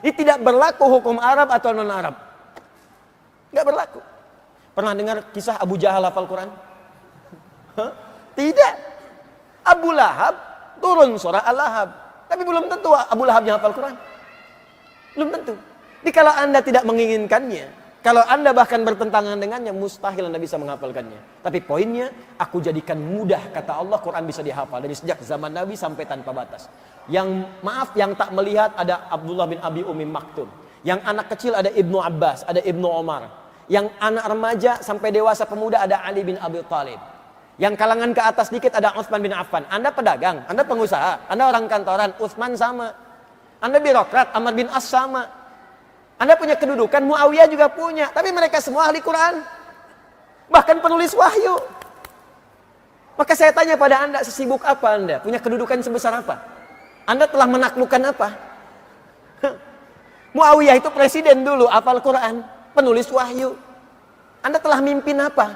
Ini tidak berlaku hukum Arab atau non-Arab. Nggak berlaku. Pernah dengar kisah Abu Jahal hafal Quran? Tidak. Abu Lahab turun surah Al-Lahab. Tapi belum tentu Abu Lahabnya hafal Quran. Belum tentu. Jadi kalau Anda tidak menginginkannya, kalau Anda bahkan bertentangan dengannya, mustahil Anda bisa menghafalkannya. Tapi poinnya, aku jadikan mudah, kata Allah, Quran bisa dihafal. Dari sejak zaman Nabi sampai tanpa batas. Yang tak melihat ada Abdullah bin Abi Umi Maktum. Yang anak kecil ada Ibnu Abbas, ada Ibnu Omar. Yang anak remaja sampai dewasa pemuda ada Ali bin Abi Thalib. Yang kalangan ke atas dikit ada Utsman bin Affan. Anda pedagang, Anda pengusaha, Anda orang kantoran, Utsman sama. Anda birokrat, Amr bin As sama. Anda punya kedudukan, Muawiyah juga punya. Tapi mereka semua ahli Quran. Bahkan penulis wahyu. Maka saya tanya pada Anda, sesibuk apa Anda? Punya kedudukan sebesar apa? Anda telah menaklukkan apa? Muawiyah itu presiden dulu, hafal Quran, penulis wahyu. Anda telah mimpin apa?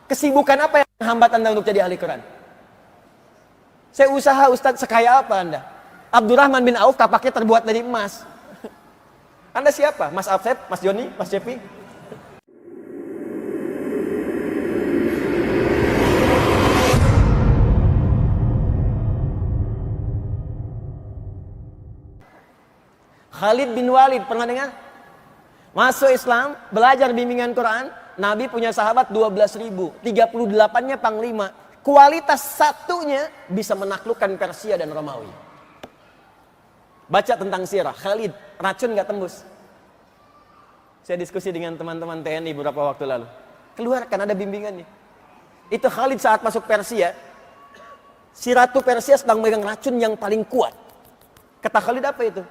Kesibukan apa yang menghambat Anda untuk jadi ahli Quran? Saya usaha, Ustadz, sekaya apa Anda? Abdurrahman bin Auf tapaknya terbuat dari emas. Anda siapa? Mas Afsep? Mas Joni? Mas Cepi? Khalid bin Walid, pernah dengar? Masuk Islam, belajar bimbingan Quran. Nabi punya sahabat 12.000, 38-nya panglima. Kualitas satunya bisa menaklukkan Persia dan Romawi. Baca tentang sirah, Khalid, racun gak tembus. Saya diskusi dengan teman-teman TNI beberapa waktu lalu. Keluarkan, ada bimbingannya. Itu Khalid saat masuk Persia, si Ratu Persia sedang megang racun yang paling kuat. Kata Khalid, apa itu?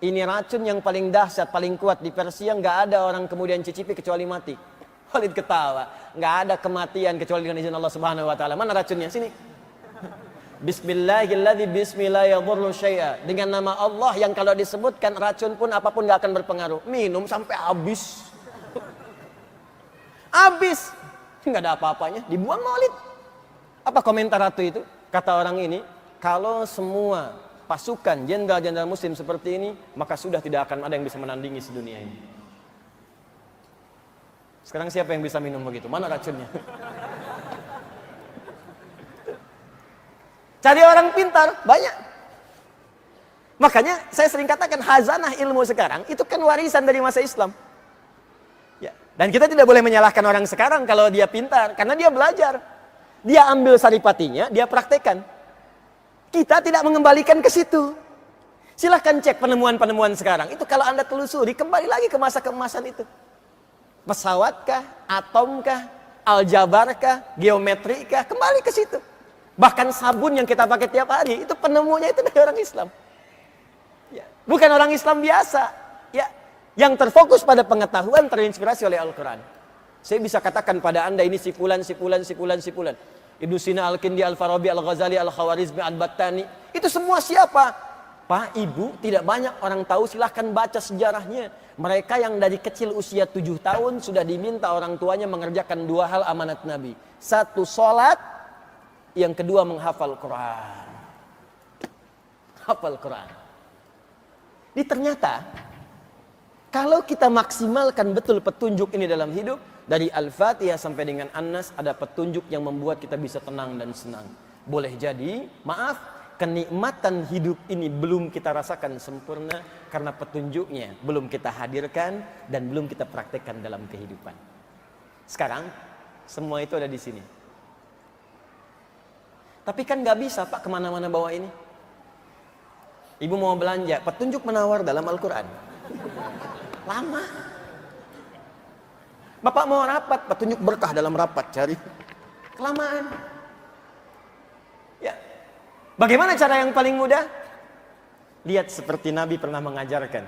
Ini racun yang paling dahsyat, paling kuat di Persia, nggak ada orang kemudian cicipi kecuali mati. Khalid ketawa, nggak ada kematian kecuali dengan izin Allah Subhanahu Wa Taala. Mana racunnya? Sini. Bismillahirrahmanirrahim. Bismillahirrahmanirrahim. Dengan nama Allah yang kalau disebutkan racun pun apapun nggak akan berpengaruh. Minum sampai habis. Habis. Nggak ada apa-apanya. Dibuang Maulid. Apa komentar ratu itu? Kata orang ini, kalau semua pasukan jenderal-jenderal muslim seperti ini, maka sudah tidak akan ada yang bisa menandingi sedunia ini. Sekarang siapa yang bisa minum begitu? Mana racunnya? Cari orang pintar, banyak. Makanya saya sering katakan khazanah ilmu sekarang itu kan warisan dari masa Islam. Ya. Dan kita tidak boleh menyalahkan orang sekarang kalau dia pintar, karena dia belajar. Dia ambil saripatinya, dia praktekkan. Kita tidak mengembalikan ke situ. Silahkan cek penemuan-penemuan sekarang. Itu kalau Anda telusuri, kembali lagi ke masa keemasan itu. Pesawatkah, atomkah, aljabarkah, geometrikah, kembali ke situ. Bahkan sabun yang kita pakai tiap hari, itu penemunya itu dari orang Islam. Ya. Bukan orang Islam biasa. Ya. Yang terfokus pada pengetahuan, terinspirasi oleh Al-Quran. Saya bisa katakan pada Anda ini sipulan. Ibnu Sina, Al-Kindi, Al-Farabi, Al-Ghazali, Al-Khawarizmi, Al-Battani. Itu semua siapa? Pak, Ibu, tidak banyak orang tahu, silahkan baca sejarahnya. Mereka yang dari kecil usia 7 tahun sudah diminta orang tuanya mengerjakan 2 hal amanat Nabi. 1, sholat. Yang kedua, menghafal Quran. Hafal Quran. Ini ternyata, kalau kita maksimalkan betul petunjuk ini dalam hidup, dari Al-Fatihah sampai dengan An-Nas ada petunjuk yang membuat kita bisa tenang dan senang. Boleh jadi, maaf, kenikmatan hidup ini belum kita rasakan sempurna karena petunjuknya belum kita hadirkan dan belum kita praktekkan dalam kehidupan. Sekarang, semua itu ada di sini. Tapi kan gak bisa Pak kemana-mana bawa ini. Ibu mau belanja, petunjuk menawar dalam Al-Quran. Lama. Bapak mau rapat, petunjuk berkah dalam rapat, cari. Kelamaan. Ya. Bagaimana cara yang paling mudah? Lihat seperti Nabi pernah mengajarkan.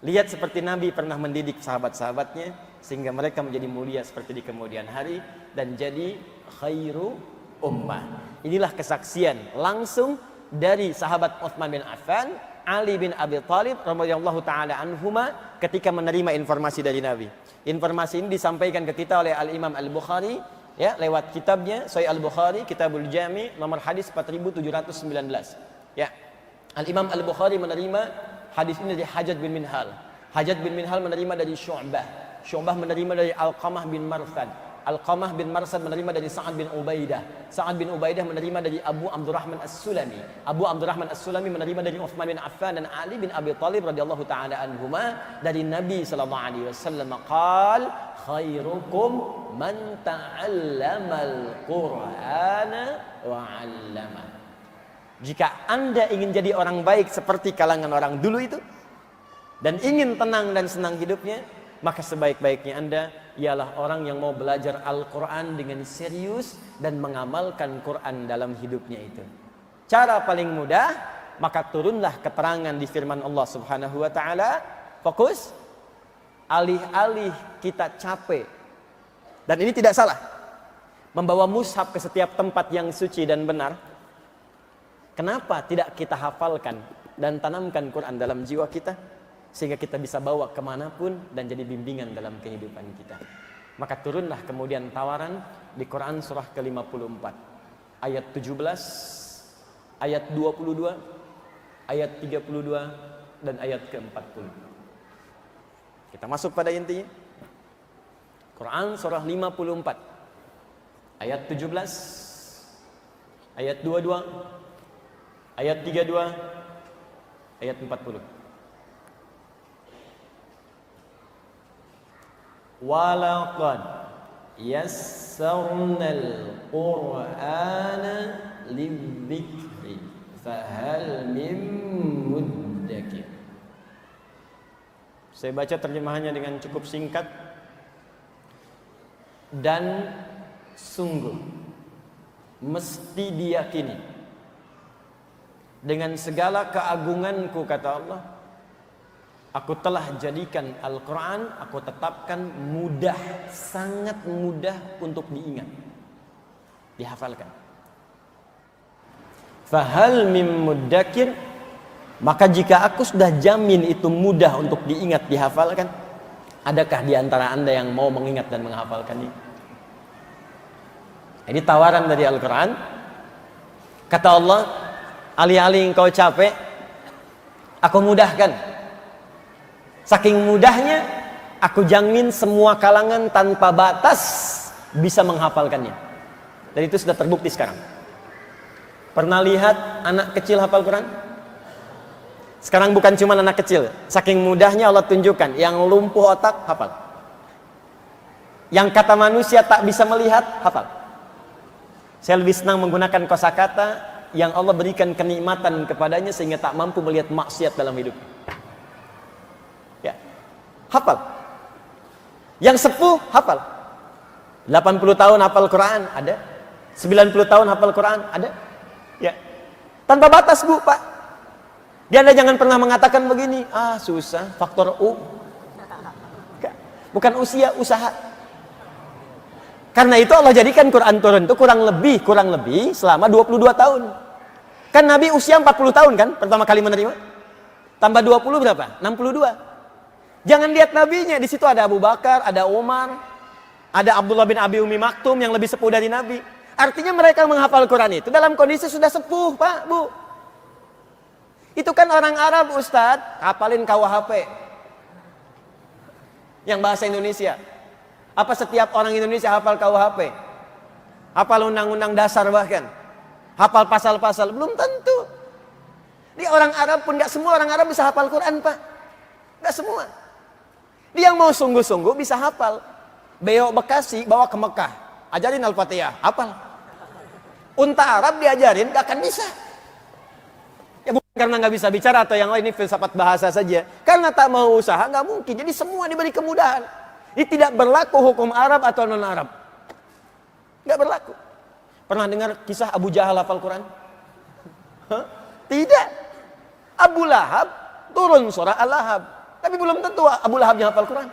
Lihat seperti Nabi pernah mendidik sahabat-sahabatnya sehingga mereka menjadi mulia seperti di kemudian hari dan jadi khairu ummah. Inilah kesaksian langsung dari sahabat Utsman bin Affan, Ali bin Abi Thalib radhiyallahu taala anhuma ketika menerima informasi dari Nabi. Informasi ini disampaikan ke kita oleh Al-Imam Al-Bukhari ya, lewat kitabnya Sahih Al-Bukhari, Kitabul Jami, nomor hadis 4719. Ya. Al-Imam Al-Bukhari menerima hadis ini dari Hajjaj bin Minhal. Hajjaj bin Minhal menerima dari Syu'bah. Syu'bah menerima dari Alqamah bin Marsad. Alqamah bin Marsad menerima dari Sa'ad bin Ubaidah. Sa'ad bin Ubaidah menerima dari Abu Abdurrahman As-Sulami. Abu Abdurrahman As-Sulami menerima dari Uthman bin Affan dan Ali bin Abi Thalib radhiyallahu taala anhuma dari Nabi sallallahu alaihi wasallam qaal khairukum man ta'allamal Qur'ana wa 'allama. Jika Anda ingin jadi orang baik seperti kalangan orang dulu itu dan ingin tenang dan senang hidupnya, maka sebaik-baiknya Anda ialah orang yang mau belajar Al-Quran dengan serius dan mengamalkan Quran dalam hidupnya itu. Cara paling mudah, maka turunlah keterangan di firman Allah Subhanahu wa taala, fokus, alih-alih kita capek. Dan ini tidak salah. Membawa mushaf ke setiap tempat yang suci dan benar. Kenapa tidak kita hafalkan dan tanamkan Quran dalam jiwa kita? Sehingga kita bisa bawa kemanapun dan jadi bimbingan dalam kehidupan kita. Maka turunlah kemudian tawaran di Quran surah ke-54 ayat 17, ayat 22, ayat 32 dan ayat ke-40. Kita masuk pada intinya. Quran surah 54 ayat 17, ayat 22, ayat 32, ayat 40. Walaqad yassarnal Qur'ana lidzikri fahal mim muddakir. Saya baca terjemahannya dengan cukup singkat. Dan sungguh mesti diyakini dengan segala keagunganku, kata Allah, aku telah jadikan Al-Quran, aku tetapkan mudah, sangat mudah untuk diingat, dihafalkan. Fahal mim muddakir, maka jika aku sudah jamin itu mudah untuk diingat, dihafalkan, adakah di antara Anda yang mau mengingat dan menghafalkannya? Ini tawaran dari Al-Quran. Kata Allah, alih-alih engkau capek, aku mudahkan. Saking mudahnya, aku jamin semua kalangan tanpa batas bisa menghafalkannya. Dan itu sudah terbukti sekarang. Pernah lihat anak kecil hafal Quran? Sekarang bukan cuma anak kecil. Saking mudahnya Allah tunjukkan, yang lumpuh otak hafal. Yang kata manusia tak bisa melihat hafal. Saya lebih senang menggunakan kosakata yang Allah berikan kenikmatan kepadanya sehingga tak mampu melihat maksiat dalam hidupnya. Ya, hafal. Yang sepuh hafal. 80 tahun hafal Quran ada. 90 tahun hafal Quran ada. Ya. Tanpa batas, Bu, Pak. Dia Anda jangan pernah mengatakan begini, susah, faktor U. Bukan usia, usaha. Karena itu Allah jadikan Quran turun itu kurang lebih selama 22 tahun. Kan Nabi usia 40 tahun kan pertama kali menerima. Tambah 20 berapa? 62. Jangan lihat nabinya, di situ ada Abu Bakar, ada Umar, ada Abdullah bin Abi Umi Maktum yang lebih sepuh dari Nabi. Artinya mereka menghafal Quran itu dalam kondisi sudah sepuh, Pak, Bu. Itu kan orang Arab, Ustadz, hafalin KUHP. Yang bahasa Indonesia. Apa setiap orang Indonesia hafal KUHP? Hafal undang-undang dasar bahkan? Hafal pasal-pasal? Belum tentu. Di orang Arab pun, gak semua orang Arab bisa hafal Quran, Pak. Gak semua. Dia yang mau sungguh-sungguh bisa hafal. Beo Bekasi bawa ke Mekah, ajarin Al-Fatihah, hafal. Unta Arab diajarin, gak akan bisa. Ya bukan karena gak bisa bicara atau yang lain, ini filsafat bahasa saja. Karena tak mau usaha, gak mungkin. Jadi semua diberi kemudahan. Ini tidak berlaku hukum Arab atau non-Arab. Gak berlaku. Pernah dengar kisah Abu Jahal hafal Quran? Tidak. Abu Lahab turun surah Al-Lahab. Tapi belum tentu Abu Lahab yang hafal Quran.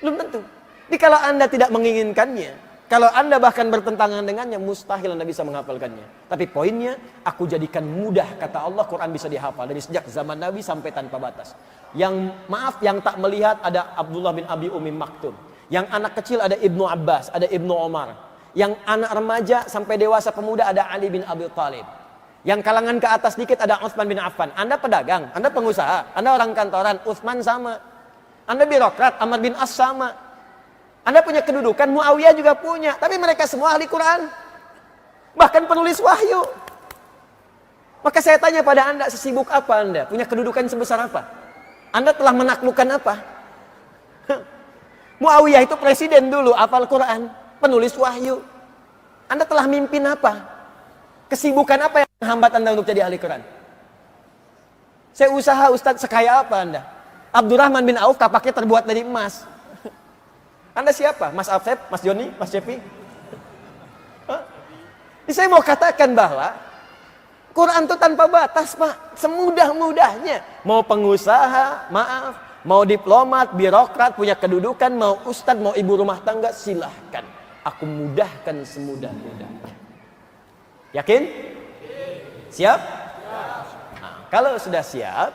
Belum tentu. Jadi kalau Anda tidak menginginkannya, kalau Anda bahkan bertentangan dengannya, mustahil Anda bisa menghafalkannya. Tapi poinnya, aku jadikan mudah, kata Allah, Quran bisa dihafal. Dari sejak zaman Nabi sampai tanpa batas. Yang tak melihat ada Abdullah bin Abi Umi Maktum. Yang anak kecil ada Ibnu Abbas, ada Ibnu Omar. Yang anak remaja sampai dewasa pemuda ada Ali bin Abi Thalib. Yang kalangan ke atas dikit ada Utsman bin Affan. Anda pedagang, Anda pengusaha, Anda orang kantoran, Utsman sama. Anda birokrat, Amr bin As sama. Anda punya kedudukan, Muawiyah juga punya. Tapi mereka semua ahli Quran. Bahkan penulis wahyu. Maka saya tanya pada Anda, sesibuk apa Anda? Punya kedudukan sebesar apa? Anda telah menaklukkan apa? Muawiyah itu presiden dulu, hafal Quran, penulis wahyu. Anda telah mimpin apa? Kesibukan apa yang menghambat Anda untuk jadi ahli Quran? Saya usaha Ustadz, sekaya apa Anda? Abdurrahman bin Auf kapaknya terbuat dari emas. Anda siapa? Mas Afsep? Mas Joni? Mas Cepi? Saya mau katakan bahwa Quran itu tanpa batas, Pak. Semudah-mudahnya. Mau pengusaha, maaf. Mau diplomat, birokrat, punya kedudukan. Mau ustadz, mau ibu rumah tangga, silahkan. Aku mudahkan semudah-mudahnya. Yakin? Siap? Nah, kalau sudah siap,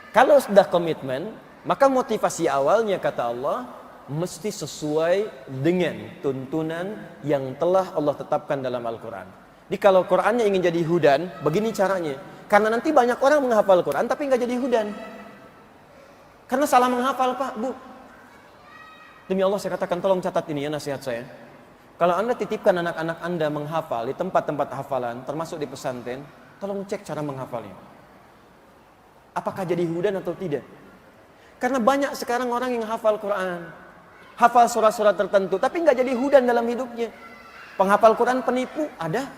kalau sudah komitmen, maka motivasi awalnya kata Allah mesti sesuai dengan tuntunan yang telah Allah tetapkan dalam Al-Quran. Jadi kalau Qurannya ingin jadi hudan, begini caranya. Karena nanti banyak orang menghafal Quran tapi nggak jadi hudan. Karena salah menghafal, Pak, Bu. Demi Allah saya katakan, tolong catat ini ya nasihat saya. Kalau Anda titipkan anak-anak Anda menghafal di tempat-tempat hafalan, termasuk di pesantren, tolong cek cara menghafalnya. Apakah jadi hudan atau tidak? Karena banyak sekarang orang yang hafal Quran, hafal surah-surah tertentu, tapi nggak jadi hudan dalam hidupnya. Penghafal Quran penipu, ada.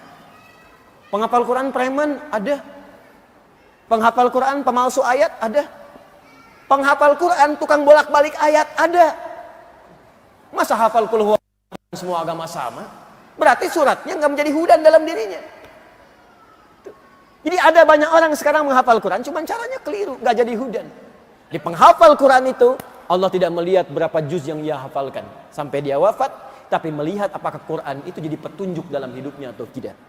Penghafal Quran preman, ada. Penghafal Quran pemalsu ayat, ada. Penghafal Quran tukang bolak-balik ayat, ada. Masa hafal kul huwa semua agama sama? Berarti suratnya nggak menjadi hudan dalam dirinya. Jadi ada banyak orang sekarang menghafal Quran, cuman caranya keliru, nggak jadi hudan. Di penghafal Quran itu Allah tidak melihat berapa juz yang ia hafalkan sampai dia wafat, tapi melihat apakah Quran itu jadi petunjuk dalam hidupnya atau tidak.